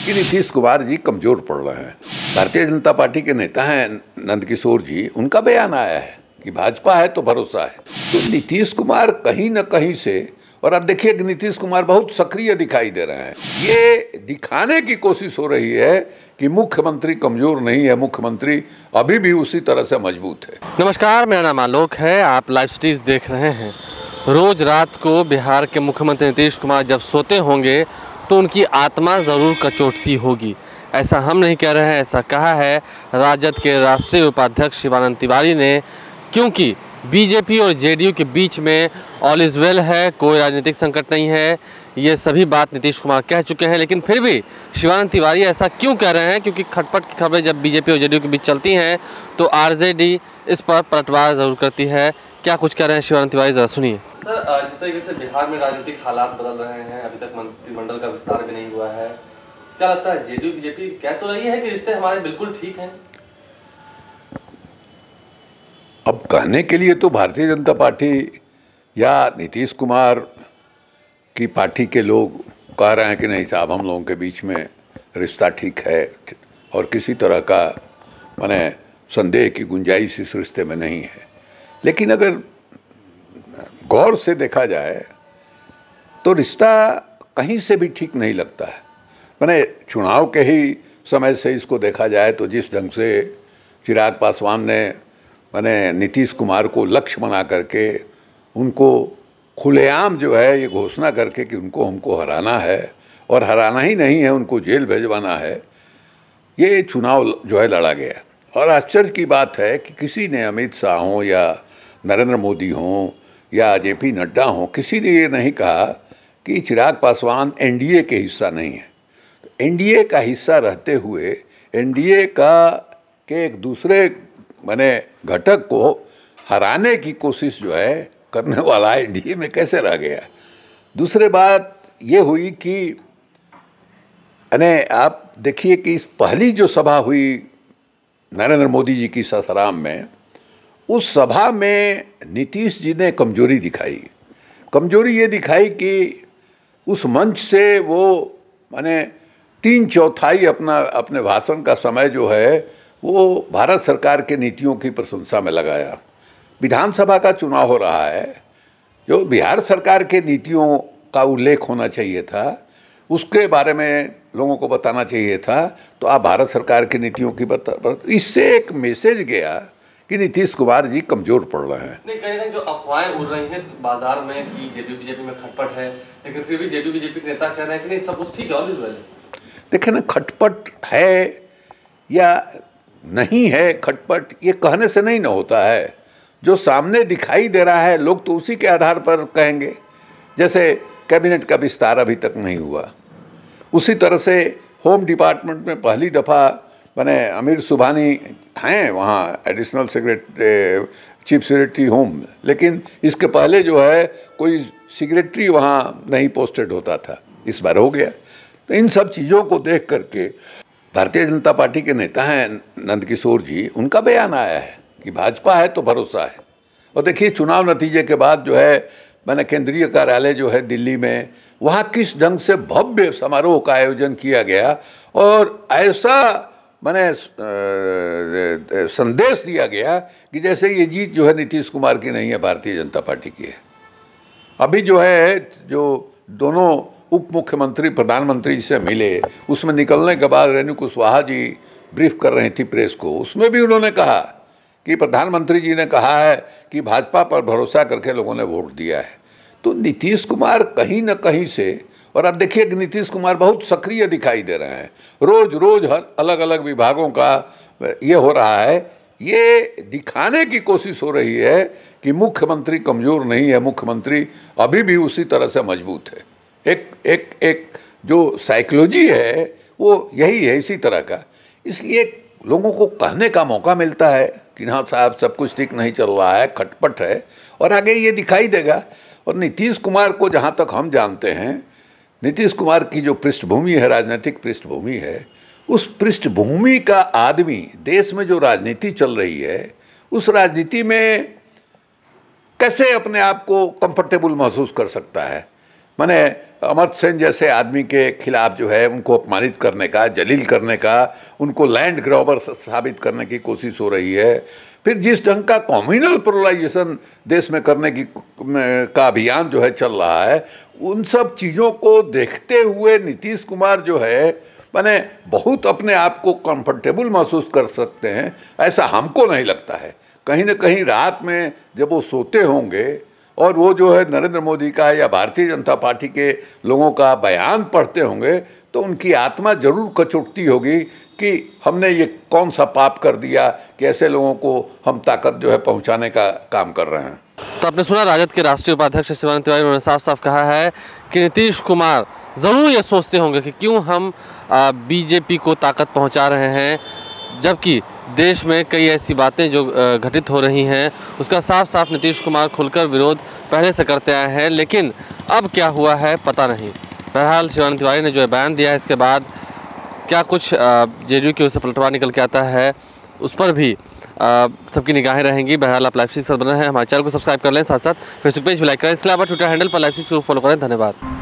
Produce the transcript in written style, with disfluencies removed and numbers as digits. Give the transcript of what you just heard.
कि नीतीश कुमार जी कमज़ोर पड़ रहे हैं। भारतीय जनता पार्टी के नेता हैं नंदकिशोर जी, उनका बयान आया है कि भाजपा है तो भरोसा है। तो नीतीश कुमार कहीं न कहीं से, और अब देखिए कि नीतीश कुमार बहुत सक्रिय दिखाई दे रहे हैं। ये दिखाने की कोशिश हो रही है कि मुख्यमंत्री कमज़ोर नहीं है, मुख्यमंत्री अभी भी उसी तरह से मजबूत है। नमस्कार, मेरा नाम आलोक है, आप लाइव स्टेज देख रहे हैं। रोज़ रात को बिहार के मुख्यमंत्री नीतीश कुमार जब सोते होंगे तो उनकी आत्मा ज़रूर कचोटती होगी। ऐसा हम नहीं कह रहे हैं, ऐसा कहा है राजद के राष्ट्रीय उपाध्यक्ष शिवानंद तिवारी ने, क्योंकि बीजेपी और जेडीयू के बीच में ऑल इज़ वेल है, कोई राजनीतिक संकट नहीं है। ये सभी बात नीतीश कुमार कह चुके हैं, लेकिन फिर भी शिवानंद तिवारी ऐसा क्यों कह रहे हैं? क्योंकि खटपट की खबरें जब बीजेपी और जेडीयू के बीच चलती हैं तो आरजेडी इस पर पलटवार ज़रूर करती है। क्या कुछ कह रहे हैं शिवानंद तिवारी, ज़रा सुनिए। सर, जिस तरीके से बिहार में राजनीतिक हालात बदल रहे हैं, अभी तक मंत्रिमंडल का विस्तार भी नहीं हुआ है, क्या लगता है जेडीयू बीजेपी कह तो रही है कि रिश्ते हमारे बिल्कुल ठीक हैं? अब कहने के लिए तो भारतीय जनता पार्टी या नीतीश कुमार की पार्टी के लोग कह रहे हैं कि नहीं साहब, हम लोगों के बीच में रिश्ता ठीक है और किसी तरह का माने संदेह की गुंजाइश इस रिश्ते में नहीं है। लेकिन अगर गौर से देखा जाए तो रिश्ता कहीं से भी ठीक नहीं लगता है। माने चुनाव के ही समय से इसको देखा जाए तो जिस ढंग से चिराग पासवान ने माने नीतीश कुमार को लक्ष्य बना करके उनको खुलेआम जो है ये घोषणा करके कि उनको हमको हराना है, और हराना ही नहीं है, उनको जेल भेजवाना है, ये चुनाव जो है लड़ा गया। और आश्चर्य की बात है कि किसी ने, अमित शाह हों या नरेंद्र मोदी हों या जेपी नड्डा हों, किसी ने ये नहीं कहा कि चिराग पासवान एनडीए के हिस्सा नहीं है। तो एनडीए का हिस्सा रहते हुए एनडीए के एक दूसरे माने घटक को हराने की कोशिश जो है करने वाला एनडीए में कैसे रह गया। दूसरी बात ये हुई कि आप देखिए कि इस पहली जो सभा हुई नरेंद्र मोदी जी की सासाराम में, उस सभा में नीतीश जी ने कमजोरी दिखाई। कमजोरी ये दिखाई कि उस मंच से वो माने 3/4 अपने भाषण का समय जो है वो भारत सरकार के नीतियों की प्रशंसा में लगाया। विधानसभा का चुनाव हो रहा है, जो बिहार सरकार के नीतियों का उल्लेख होना चाहिए था, उसके बारे में लोगों को बताना चाहिए था, तो आप भारत सरकार की नीतियों की इससे एक मैसेज गया कि नीतीश कुमार जी कमज़ोर पड़ रहे हैं। नहीं, कहीं जो अफवाहें उड़ रही हैं बाजार में कि जेडीयू बीजेपी में खटपट है, लेकिन फिर भी जेडीयू बीजेपी के नेता कह रहे हैं कि नहीं, सब कुछ ठीक है, ऑल इज वेल। देखिए ना, खटपट है या नहीं है, खटपट ये कहने से नहीं ना होता है। जो सामने दिखाई दे रहा है लोग तो उसी के आधार पर कहेंगे। जैसे कैबिनेट का विस्तार अभी तक नहीं हुआ, उसी तरह से होम डिपार्टमेंट में पहली दफ़ा माने अमीर सुबहानी हैं वहाँ additional secretary, chief secretary home, लेकिन इसके पहले जो है कोई सेक्रेटरी वहाँ नहीं पोस्टेड होता था, इस बार हो गया। तो इन सब चीज़ों को देख करके भारतीय जनता पार्टी के नेता हैं नंदकिशोर जी, उनका बयान आया है कि भाजपा है तो भरोसा है। और देखिए चुनाव नतीजे के बाद जो है मैंने केंद्रीय कार्यालय जो है दिल्ली में, वहाँ किस ढंग से भव्य समारोह का आयोजन किया गया और ऐसा मैंने संदेश दिया गया कि जैसे ये जीत जो है नीतीश कुमार की नहीं है, भारतीय जनता पार्टी की है। अभी जो है जो दोनों उप मुख्यमंत्री प्रधानमंत्री जी से मिले, उसमें निकलने के बाद रेणु कुशवाहा जी ब्रीफ कर रही थी प्रेस को, उसमें भी उन्होंने कहा कि प्रधानमंत्री जी ने कहा है कि भाजपा पर भरोसा करके लोगों ने वोट दिया है। तो नीतीश कुमार कहीं न कहीं से, और अब देखिए कि नीतीश कुमार बहुत सक्रिय दिखाई दे रहे हैं, रोज़ रोज़ हर अलग अलग विभागों का ये हो रहा है। ये दिखाने की कोशिश हो रही है कि मुख्यमंत्री कमज़ोर नहीं है, मुख्यमंत्री अभी भी उसी तरह से मजबूत है। एक जो साइकोलॉजी है वो यही है, इसी तरह का। इसलिए लोगों को कहने का मौका मिलता है कि हाँ साहब, सब कुछ ठीक नहीं चल रहा है, खटपट है, और आगे ये दिखाई देगा। और नीतीश कुमार को जहाँ तक हम जानते हैं, नीतीश कुमार की जो पृष्ठभूमि है, राजनीतिक पृष्ठभूमि है, उस पृष्ठभूमि का आदमी देश में जो राजनीति चल रही है, उस राजनीति में कैसे अपने आप को कंफर्टेबल महसूस कर सकता है। माने अमर्त्य सेन जैसे आदमी के खिलाफ जो है उनको अपमानित करने का, जलील करने का, उनको लैंड ग्रॉबर साबित करने की कोशिश हो रही है। फिर जिस ढंग का कम्युनल प्रोलाइजेशन देश में करने की का अभियान जो है चल रहा है, उन सब चीज़ों को देखते हुए नीतीश कुमार जो है माने बहुत अपने आप को कंफर्टेबल महसूस कर सकते हैं, ऐसा हमको नहीं लगता है। कहीं ना कहीं रात में जब वो सोते होंगे और वो जो है नरेंद्र मोदी का या भारतीय जनता पार्टी के लोगों का बयान पढ़ते होंगे तो उनकी आत्मा जरूर कचोटती होगी कि हमने ये कौन सा पाप कर दिया कि ऐसे लोगों को हम ताकत जो है पहुंचाने का काम कर रहे हैं। तो आपने सुना राजद के राष्ट्रीय उपाध्यक्ष शिवानंद तिवारी, उन्होंने साफ साफ कहा है कि नीतीश कुमार ज़रूर ये सोचते होंगे कि क्यों हम बीजेपी को ताकत पहुंचा रहे हैं, जबकि देश में कई ऐसी बातें जो घटित हो रही हैं उसका साफ साफ नीतीश कुमार खुलकर विरोध पहले से करते आए हैं, लेकिन अब क्या हुआ है पता नहीं। बहरहाल शिवानंद तिवारी ने जो बयान दिया है इसके बाद क्या कुछ जेडीयू की ओर से पलटवार निकल के आता है उस पर भी सबकी निगाहें रहेंगी। बहरहाल आप लाइव स्ट्रीम से बने हैं, हमारे चैनल को सब्सक्राइब कर लें, साथ साथ फेसबुक पेज भी लाइक करें, इसके अलावा ट्विटर हैंडल पर लाइव स्ट्रीम को फॉलो करें। धन्यवाद।